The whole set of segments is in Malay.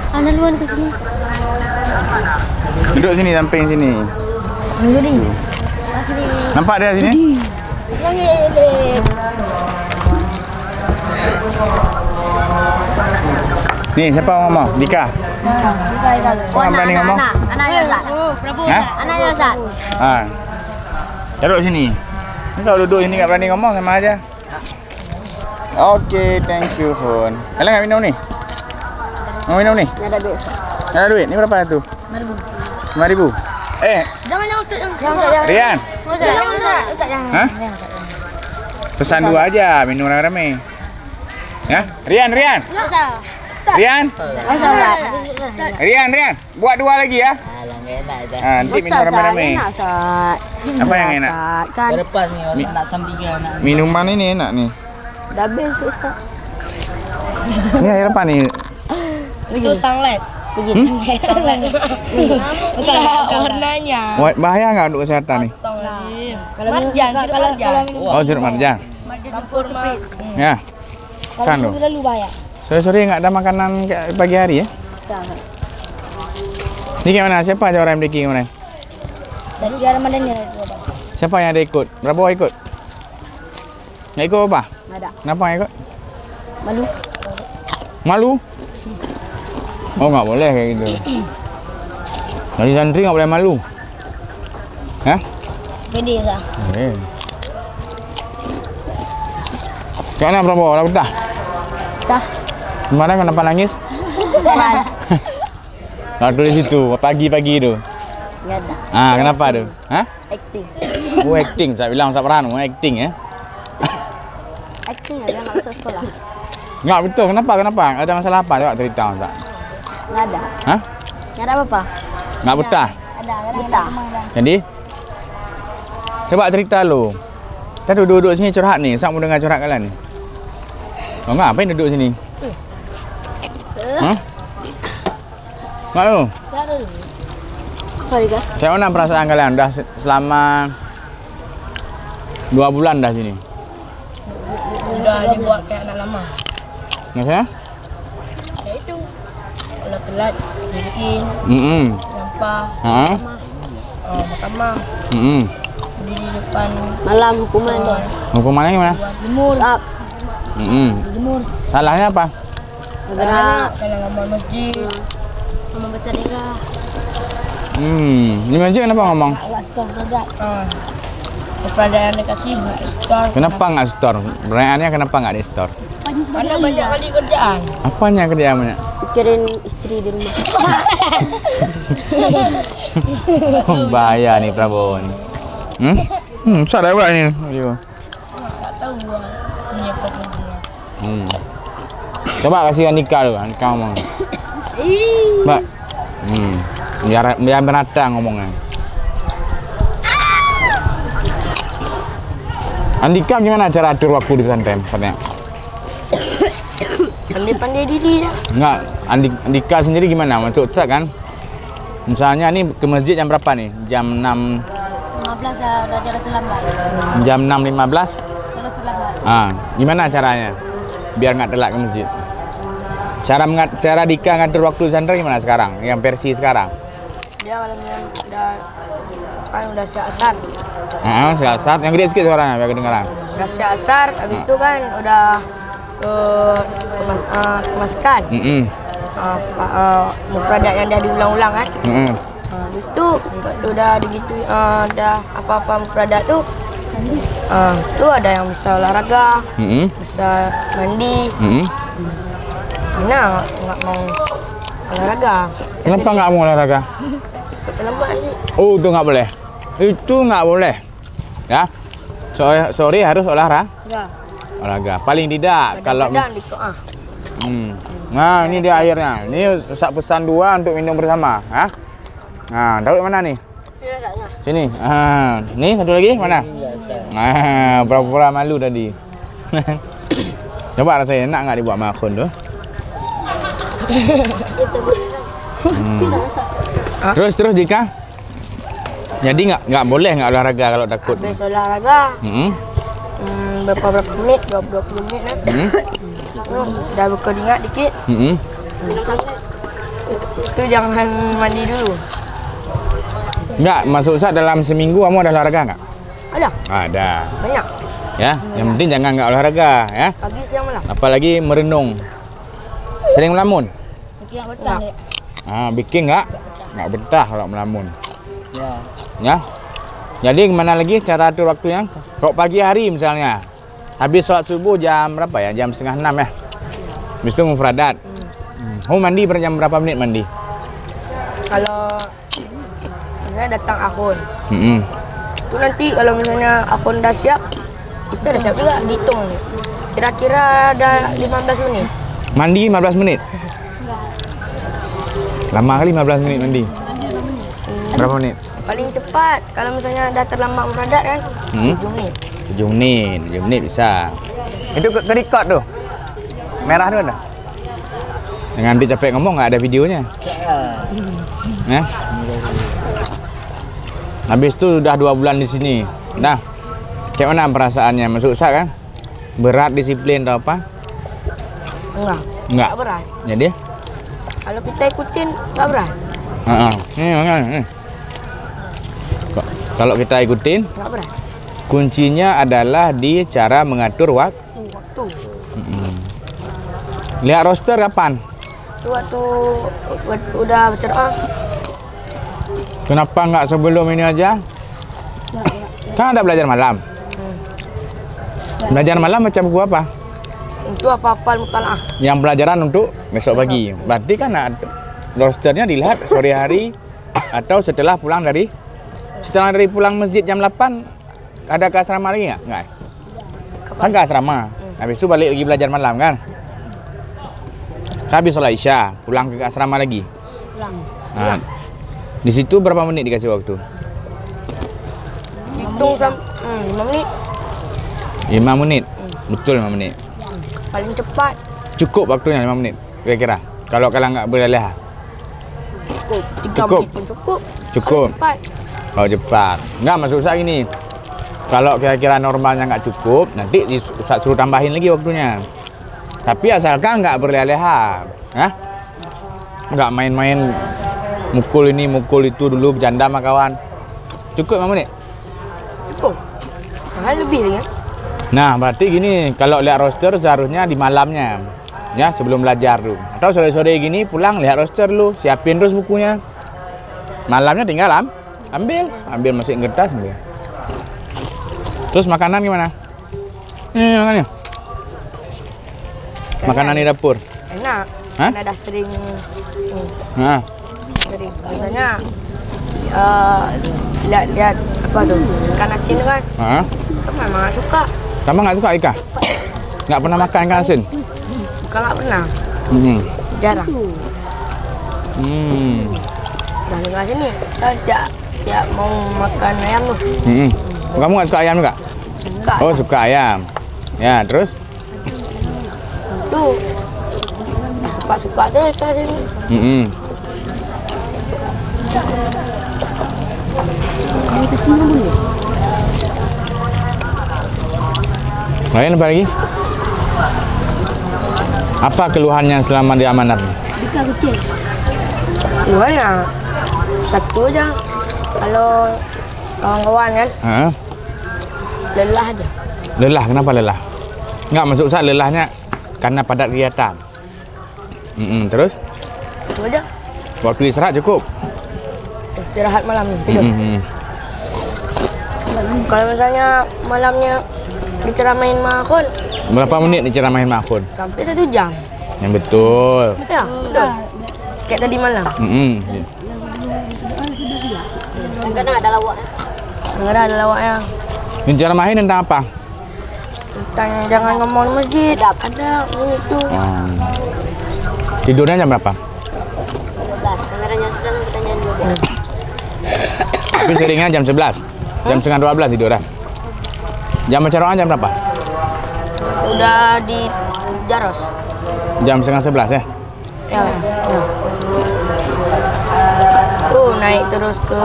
Ana luar ke sini. Duduk sini, samping sini. Nampak dia sini? Yang elek. Ni siapa ngomong? Dika. Orang berani ngomong? Anaknya Ustaz. Hah? Anaknya Ustaz. Ah. Duduk sini. Ni kalau duduk sini tak berani ngomong sama aja. Okey, thank you, Hun. Kalian nak minum ni? Mau minum ni? Ada duit Ustaz. Ada duit? Ni berapa tu? 5,000. Jangan Ustaz. Jangan. Rian. Ustaz jangan. Hah? Pesan dua aja, minum rame-rame. Ya? Rian. Ustaz. Rian. Rian. Buat dua lagi ya. Nanti minum rame-rame. Apa yang enak? Kan. Lepas ni orang nak sam 3 nak. Minuman ini enak nih. Dah habis tu Ustaz. Ini air apa nih? Itu sanglet. Sanglet. Warnanya. Bahaya nggak untuk kesehatan nih? Kalau marjan, kalau Oh, jeruk marjan. campur sprit. Ya. Kan lo. Lalu bayar. Sore-sore nggak ada makanan kayak pagi hari ya? Ini gimana? Siapa aja orang yang bikin kemarin? Saya Ramadannya itu. Siapa yang ada ikut? Berapa orang ikut? Nggak ikut apa? Ada. Kenapa nggak ikut? Malu. Malu? Oh, nggak boleh kayak gitu. Dari santri nggak boleh malu. Hah? Pede Ustaz. Boleh. Kayak mana Prabowo? Dah betah? Dah. Kemarin kenapa nangis? Nggak tulis situ, pagi-pagi tu. Enggak ada. Kenapa tu? Hah? Acting. Oh, acting. Saya bilang tak peran, acting ya. Acting aja enggak masuk sekolah. Nggak betul, kenapa? Ada masalah apa? Coba cerita, tak? Enggak ada. Hah? Enggak ada apa-apa. Nggak betah? Ada. Betah. Jadi? Coba cerita lu. Kita duduk sini curhat nih, Ustaz mau dengar curhat kalian nih. Oh, ngapain duduk sini? Hah? Nggak lu? Apa juga? Kayak mana perasaan kalian? Udah selama 2 bulan dah sini. Udah dibuat kayak anak lama. Maksudnya? Kayak itu. Kalau telat, diriin, sampah, mahkamah, di depan Malam hukuman. Hukumannya gimana? Jemur. Up. Jemur. Salahnya apa? kalau ngomong masjid. Ngomong besar daerah. Di masjid kenapa ngomong? Enggak setor produk. Daripada yang dikasih nggak store. Kenapa nggak store? Pertanyaannya kenapa nggak di store? Karena banyak kali kerjaan. Apanya kerjaannya? Pikirin istri di rumah. Bahaya nih Prabowo nih. Sadar buat ni. Ayo. Tak tahu punya potensinya. Coba kasihkan Nika dulu, Nika ngomong. Mbak. Biar berata ngomongnya. Andika gimana cara atur waktu di pesantren? Katanya. Pandai-pandai diri dah. Enggak, Andika sendiri gimana? Masuk cek kan? Misalnya nih ke masjid jam berapa nih? Jam 6. 15 ya udah jalan terlambat. Jam 6.15? Jalan terlambat. Gimana caranya? Biar nggak telat ke masjid. Cara Dika ngatur waktu di pesantren gimana sekarang? Yang versi sekarang? Dia udah siap asar. Saat yang gede sedikit suaranya biar kedengaran. Udah siap asar, habis itu kan udah kemaskan. Mufradat yang dah diulang-ulang kan. Habis itu udah begitu ada apa-apa mufradat tu. Tu ada yang bisa olahraga, bisa mandi. Mana nggak mau olahraga? Kenapa nggak mau olahraga? Terlambat nanti. Oh, itu nggak boleh. Itu nggak boleh. Ya. Sore harus olahraga. Olahraga. Paling tidak kalau Nah, ini dia airnya. Ini Ustaz pesan 2 untuk minum bersama, ha? Nah, tahu mana nih? Sini. Nih satu lagi mana? Pura-pura malu tadi. Coba rasain, enak nggak dibuat makan tuh? Terus Dika. Jadi nggak boleh nggak olahraga kalau takut. Habis olahraga. Berapa menit? 20 menit kan? Dah berkeringat dikit. Minum sampai. Itu jangan mandi dulu. Enggak, masuk Ustaz dalam seminggu kamu ada olahraga enggak? Ada. Ada. Banyak. Ya, yang penting jangan enggak olahraga ya. Pagi, siang, malam. Apalagi merenung. Sering melamun? Bikin betah dek. Bikin enggak betah kalau melamun. Ya. Jadi kemana lagi cara atur waktunya? Kalau pagi hari misalnya, habis sholat subuh jam berapa ya? Jam 5:30 ya. Habis itu mufradat. Mandi jam berapa menit mandi? Kalau misalnya datang akun, Mm-mm. itu nanti kalau misalnya akun dah siap, kita dah siap juga, dihitung. Kira-kira ada 15 menit. Mandi 15 menit? Lama kali 15 menit mandi. Berapa menit? Paling cepat, kalau misalnya dah terlambat mufradat kan, 7 menit. 7 menit bisa. Itu ke record tuh. Merah tuh ada. Dengan dia capek ngomong nggak ada videonya. Ya. Habis itu udah 2 bulan di sini. Nah, kayak mana perasaannya? Masuk Ustaz kan? Berat disiplin atau apa? Enggak. Enggak. Tak berat. Jadi? Kalau kita ikutin, tak berat. Kalau kita ikutin, Tak berat. kuncinya adalah di cara mengatur waktu. Waktu. Lihat roster kapan? Itu waktu udah bercerah. Kenapa nggak sebelum ini aja? Kan ada belajar malam. Belajar malam macam buku apa? Itu hafal mutalaah. Yang pelajaran untuk besok pagi. Berarti kan rosternya dilihat sore hari atau setelah pulang dari pulang masjid jam 8 ada ke asrama lagi nggak? Nggak. Kan ke asrama. Habis itu balik lagi belajar malam kan? Habis sholat Isya, pulang ke asrama lagi. Nah, di situ berapa menit dikasih waktu? Hitung 5 menit. 5 menit. Betul 5 menit. Paling cepat. Cukup waktunya 5 menit kira-kira. Kalau nggak berleha. Cukup. 3 Cukup. menit pun cukup. Cukup. Kalau cepat. Kalau cepat. Nggak masuk Ustaz gini. Kalau kira-kira normalnya nggak cukup, nanti Ustaz suruh tambahin lagi waktunya. Tapi asalkan nggak berleha-leha. Hah? Nggak main-main mukul ini, mukul itu dulu, bercanda sama kawan. Cukup 5 menit? Cukup. Hal lebih lagi. Nah, berarti gini, kalau lihat roster seharusnya di malamnya. Ya, sebelum belajar dulu. Atau sore-sore gini pulang lihat roster dulu, siapin terus bukunya. Malamnya tinggal ambil masukin kertas ambil. Terus makanan gimana? Ini makannya. Makanan di dapur. Enak. Hah? Karena dah sering Nah, sering. Biasanya lihat apa tuh? Ikan asin kan. Hah? Memang nggak suka. Kamu nggak suka ikan? Nggak pernah makan ikan asin? Bukan nggak pernah. Jarang. Dah tinggal sini. Kita tidak mau makan ayam tuh. Kamu nggak suka ayam juga? Suka. Oh, suka ayam. Ya, terus? Tuh. Dah suka terus ke sini. Lain apa lagi? Apa keluhannya selama di amanat? Bika kucing. Gimana? Satu aja. Kalau kawan-kawan kan, lelah aja. Lelah, kenapa lelah? Nggak masuk Ustaz lelahnya karena padat kegiatan. Terus? Itu aja. Waktu istirahat cukup? Istirahat malam tidur. Kalau misalnya malamnya diceramain makon, Berapa menit diceramahin makun? sampai 1 jam. Yang betul. Ya, betul. Kayak tadi malam. Kadang ada lawaknya. Enggak ada lawaknya. Diceramahin tentang apa? Tentang jangan ngomong di masjid. Ada itu. Tidurnya jam berapa? 12. Kameranya sedang pertanyaan 12. Tapi seringnya jam 11. Jam setengah 12 tidur dah. Jam berceramah jam berapa? Udah di Jaros. Jam setengah 11 ya? Ya. Naik terus ke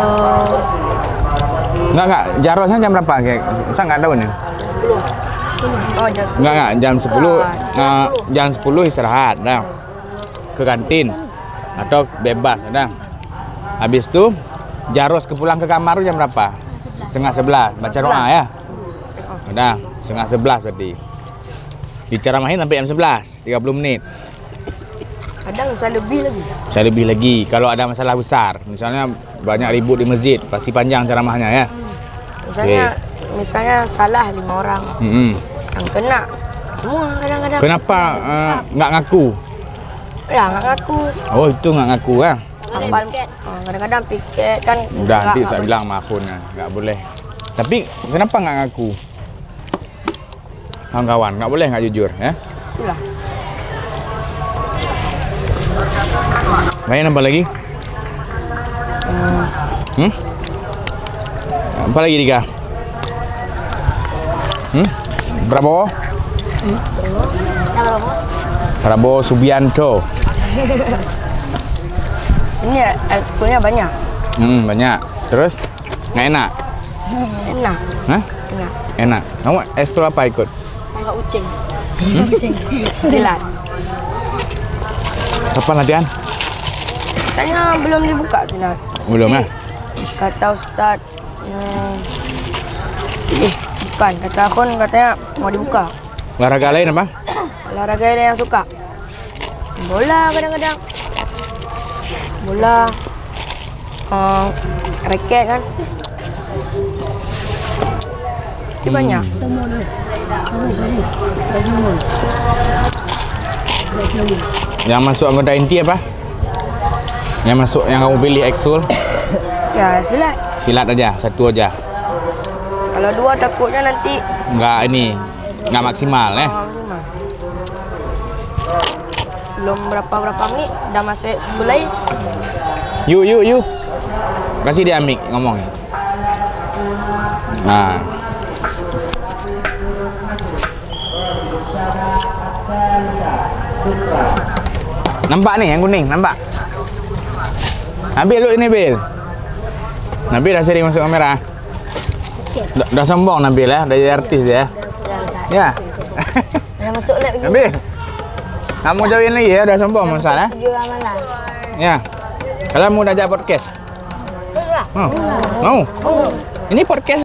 Enggak. Jarosnya jam berapa? Kayak saya nggak tahu nih. Oh, jam 10. Enggak, jam 10. Jam 10 istirahat, dah. Ke kantin atau bebas, dah. Habis itu Jaros pulang ke kamar jam berapa? 10:30 baca doa ya. Udah, 10:30 berarti. Diceramahin sampai jam 11, 30 menit. Kadang bisa lebih lagi. Saya lebih lagi kalau ada masalah besar, misalnya banyak ribut di masjid, pasti panjang ceramahnya ya. Misalnya salah 5 orang. Yang kena semua kadang-kadang. Kenapa nggak ngaku? Ya, nggak ngaku. Oh, itu nggak ngaku ya. Kadang-kadang piket kan. Udah, nanti saya bilang maafun ya, nggak boleh. Tapi kenapa nggak ngaku? Kawan-kawan, nggak boleh nggak jujur ya. Itulah. Main apa lagi? Apa lagi Dika? Prabowo? Prabowo Subianto. Ini ekskulnya banyak. Banyak. Terus nggak enak? Enak. Hah? Enak. Enak. Kamu ekskul apa ikut? Tangkap ucing. Silat. Kapan latihan? Katanya belum dibuka silat. Belum ya? Kata Ustaz, bukan. Kata Akun katanya mau dibuka. Olahraga lain apa? Olahraga yang suka. Bola kadang-kadang. Bola. Raket kan. Si banyak. Yang masuk anggota inti apa? Yang masuk yang kamu pilih ekskul? Ya silat. Silat aja, satu aja. Kalau 2 takutnya nanti Nggak maksimal ya. Belum berapa menit dah masuk ekskul lain. Yuk. Kasih dia mic ngomong. Nah. Nampak nih yang kuning, nampak? Nabil lu ini, Bil. Nabil dah sering masuk kamera. Dah sombong Nabil ya, dah jadi artis ya. Ya. Udah masuk lab lagi. Nabil. Kamu jauhin lagi ya, dah sombong Musal ya. Studio amalan. Ya. Kalau mau ajak podcast. Mau? Ini podcast